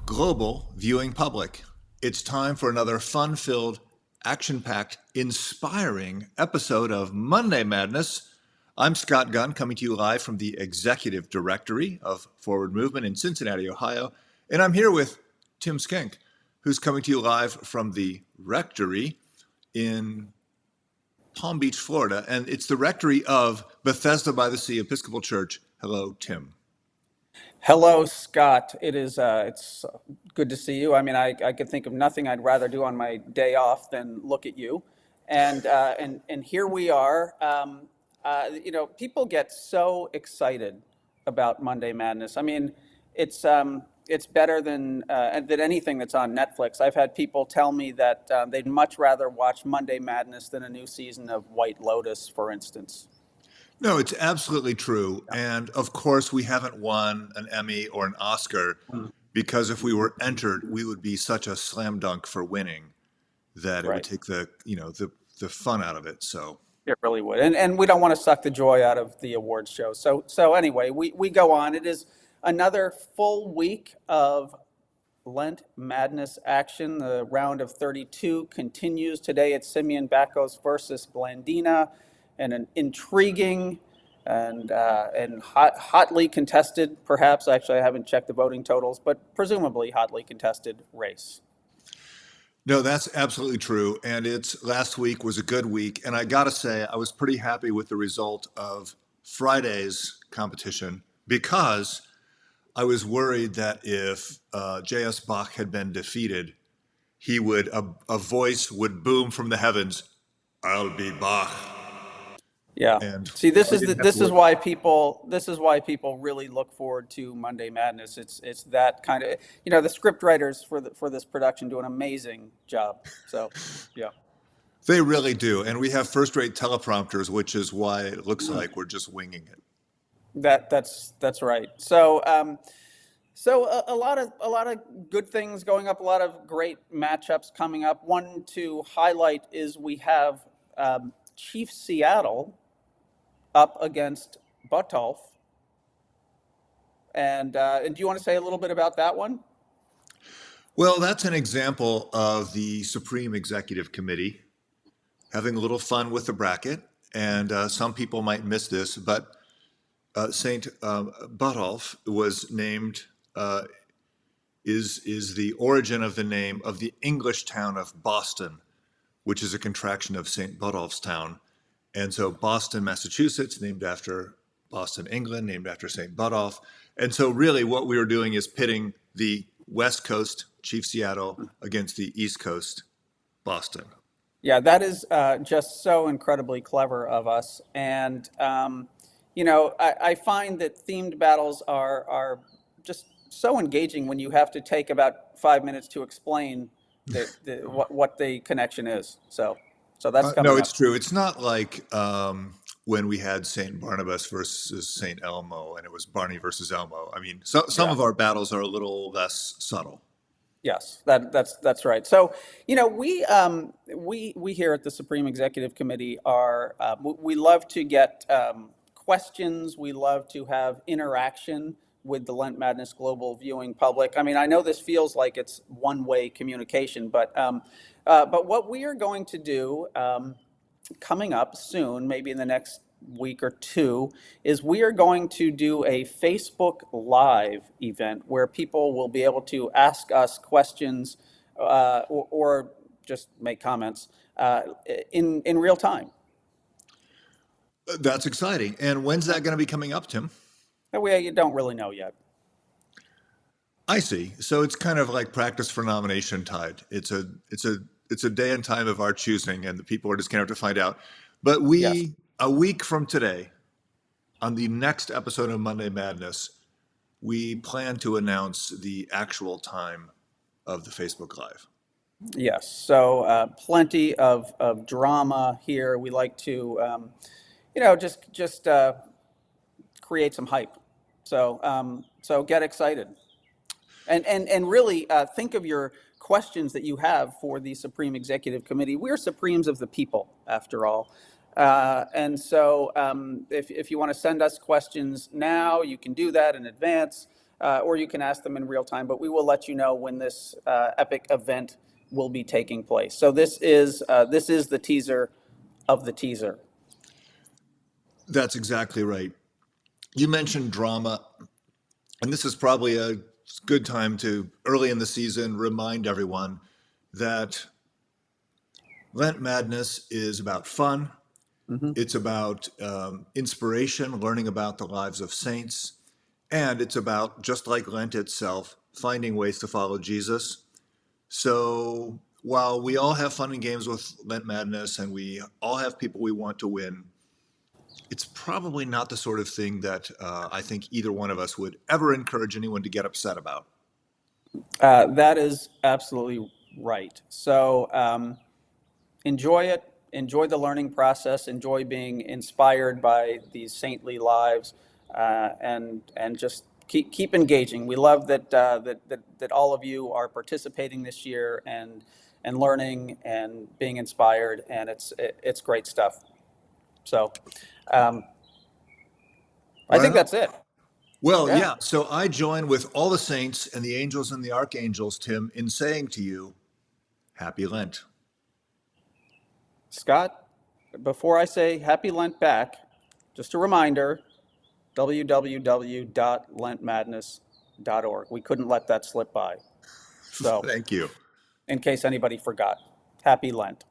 Global viewing public. It's time for another fun-filled, action-packed, inspiring episode of Monday Madness. I'm Scott Gunn, coming to you live from the Executive Directory of Forward Movement in Cincinnati, Ohio. And I'm here with Tim Schenck, who's coming to you live from the Rectory in Palm Beach, Florida. And it's the Rectory of Bethesda by the Sea Episcopal Church. Hello, Tim. Hello, Scott. It's good to see you. I mean, I could think of nothing I'd rather do on my day off than look at you, and here we are. People get so excited about Monday Madness. I mean, it's better than anything that's on Netflix. I've had people tell me that they'd much rather watch Monday Madness than a new season of White Lotus, for instance. No, it's absolutely true. And of course, we haven't won an Emmy or an Oscar because if we were entered, we would be such a slam dunk for winning that it would Right. take the fun out of it. So, It really would. And we don't want to suck the joy out of the awards show. So anyway, we go on. It is another full week of Lent Madness action. The round of 32 continues. Today it's Simeon Bakos versus Blandina, and an intriguing and hotly contested, perhaps, actually I haven't checked the voting totals, but presumably hotly contested race. no, that's absolutely true. And last week was a good week. And I got to say, I was pretty happy with the result of Friday's competition because I was worried that if J.S. Bach had been defeated, a voice would boom from the heavens, "I'll be Bach." Yeah. And See, this I is didn't have this to is worry. why people really look forward to Monday Madness. It's that kind of, the script writers for this production do an amazing job. So, yeah. They really do. And we have first-rate teleprompters, which is why it looks like we're just winging it. That's right. So a lot of good things going up, a lot of great matchups coming up. One to highlight is we have Chief Seattle up against Butolph. And do you want to say a little bit about that one? Well, that's an example of the Supreme Executive Committee having a little fun with the bracket. And some people might miss this, but Saint Butolph was named, is the origin of the name of the English town of Boston, which is a contraction of St. Botolph's town. And so Boston, Massachusetts, named after Boston, England, named after St. Botolph. And so really what we were doing is pitting the West Coast, Chief Seattle, against the East Coast, Boston. Yeah, that is just so incredibly clever of us. And, I find that themed battles are just so engaging when you have to take about 5 minutes to explain what the connection is. So that's No, coming up. it's true. It's not like when we had St. Barnabas versus St. Elmo and it was Barney versus Elmo. I mean, some Yeah. of our battles are a little less subtle. Yes, that's right. So, we here at the Supreme Executive Committee we love to get questions. We love to have interaction with the Lent Madness global viewing public. I mean, I know this feels like it's one-way communication, but what we are going to do coming up soon, maybe in the next week or two, is we are going to do a Facebook Live event where people will be able to ask us questions or just make comments in real time. That's exciting. And when's that going to be coming up, Tim? We don't really know yet. I see. So it's kind of like practice for nomination tide. It's a day and time of our choosing, and the people are just going to have to find out. But Yes. a week from today, on the next episode of Monday Madness, we plan to announce the actual time of the Facebook Live. Yes. So plenty of drama here. We like to, just create some hype. So get excited. And really think of your questions that you have for the Supreme Executive Committee. We're Supremes of the people, after all. And so if you want to send us questions now, you can do that in advance. or you can ask them in real time, but we will let you know when this epic event will be taking place. So this is the teaser of the teaser. That's exactly right. You mentioned drama, and this is probably a good time to, early in the season, remind everyone that Lent Madness is about fun. Mm-hmm. It's about inspiration, learning about the lives of saints, and it's about, just like Lent itself, finding ways to follow Jesus. So while we all have fun and games with Lent Madness and we all have people we want to win, it's probably not the sort of thing that I think either one of us would ever encourage anyone to get upset about. That is absolutely right. So enjoy it, enjoy the learning process, enjoy being inspired by these saintly lives, and just keep engaging. We love that all of you are participating this year and learning and being inspired, and it's great stuff. So um, I Right think on. that's it. Well, Yeah, yeah. So I join with all the saints and the angels and the archangels, Tim, in saying to you, Happy Lent. Scott. Before I say Happy Lent back, just a reminder: www.lentmadness.org. We couldn't let that slip by. So, Thank you. in case anybody forgot, Happy Lent.